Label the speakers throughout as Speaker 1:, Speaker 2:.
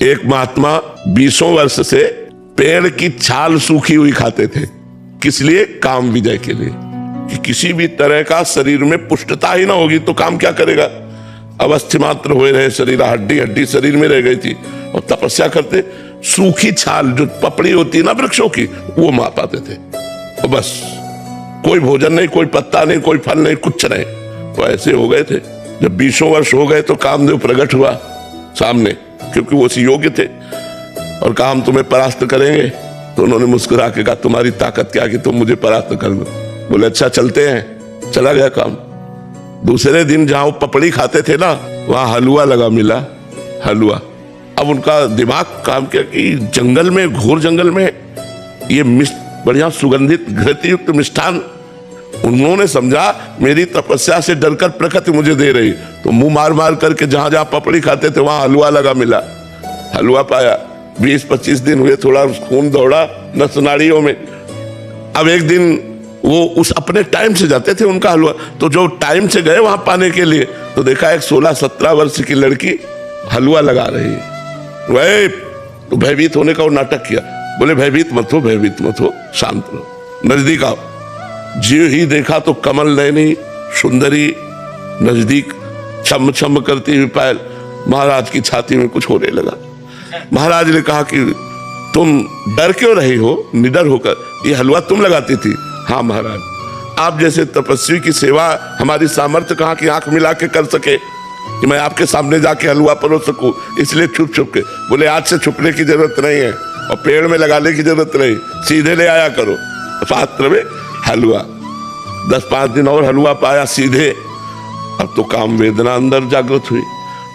Speaker 1: एक महात्मा 20 वर्ष से पेड़ की छाल सूखी हुई खाते थे। किस लिए? काम विजय के लिए, कि किसी भी तरह का शरीर में पुष्टता ही ना होगी तो काम क्या करेगा। अवस्थी मात्र हुए रहे शरीर, हड्डी हड्डी शरीर में रह गई थी, और तपस्या करते सूखी छाल जो पपड़ी होती है ना वृक्षों की, वो मार पाते थे। और बस कोई भोजन नहीं, कोई पत्ता नहीं, कोई फल नहीं, कुछ नहीं। तो ऐसे हो गए थे। जब 20 वर्ष हो गए तो कामदेव प्रकट हुआ सामने, क्योंकि वो उसी योग्य थे, और कहा हम तुम्हें परास्त करेंगे। तो उन्होंने मुस्कुरा के कहा तुम्हारी ताकत क्या कि तुम मुझे परास्त कर दो। बोले अच्छा चलते हैं। चला गया काम। दूसरे दिन जहां वो पपड़ी खाते थे ना, वहां हलवा लगा मिला, हलवा। अब उनका दिमाग काम किया कि जंगल में, घोर जंगल में ये बढ़िया सुगंधित घृतयुक्त मिष्ठान, उन्होंने समझा मेरी तपस्या से डरकर प्रकृति मुझे दे रही। तो मुंह मार मार करके जहां जहां पपड़ी खाते थे वहां हलवा लगा मिला, हलवा पाया। 20-25 दिन हुए, थोड़ा खून दौड़ा नस नाड़ियों में। अब एक दिन वो उस अपने टाइम से जाते थे उनका हलवा, तो जो टाइम से गए वहां पाने के लिए, तो देखा एक 16-17 वर्ष की लड़की हलवा लगा रही है। वही तो भयभीत होने का वो नाटक किया। बोले भयभीत मत हो, भयभीत मत हो, शांत रहो, नजदीक आओ। जीव ही देखा तो कमल नयनी सुंदरी नजदीक छम छम करती हुई पायल महाराज की छाती में कुछ होने लगा। महाराज ने कहा कि तुम डर क्यों रही हो, निडर होकर? ये हलवा तुम लगाती थी? हाँ महाराज, आप जैसे तपस्वी की सेवा हमारी सामर्थ्य कहाँ की आंख मिला के कर सके कि मैं आपके सामने जाके हलवा परोस सकूं, इसलिए छुप छुप के। बोले आज से छुपने की जरूरत नहीं है और पेड़ में लगाने की जरूरत नहीं, सीधे ले आया करो पात्र में हलवा। 10-5 दिन और हलवा पाया सीधे। अब तो काम वेदना अंदर जागृत हुई।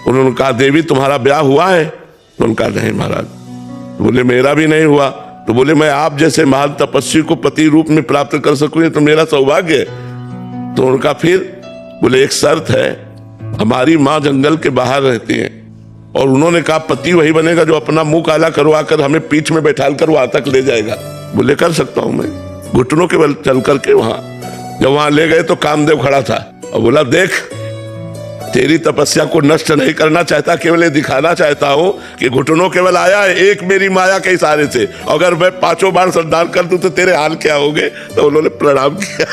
Speaker 1: उन्होंने कहा देवी तुम्हारा ब्याह हुआ है? तो उनका नहीं महाराज। तो बोले मेरा भी नहीं हुआ। तो बोले मैं आप जैसे महान तपस्वी को पति रूप में प्राप्त कर सकूं तो मेरा सौभाग्य है। तो उनका फिर बोले एक शर्त है, हमारी माँ जंगल के बाहर रहती है, और उन्होंने कहा पति वही बनेगा जो अपना मुंह काला करवा कर हमें पीठ में बैठाल कर वहां तक ले जाएगा। बोले कर सकता हूं मैं। घुटनों के बल चल करके जब वहां ले गए तो कामदेव खड़ा था और बोला देख तेरी तपस्या को नष्ट नहीं करना चाहता, केवल ये दिखाना चाहता हूं कि घुटनों केवल आया है एक मेरी माया के इशारे से, अगर मैं 5 बार श्रद्धान कर दूं तो तेरे हाल क्या होंगे। तो उन्होंने प्रणाम किया।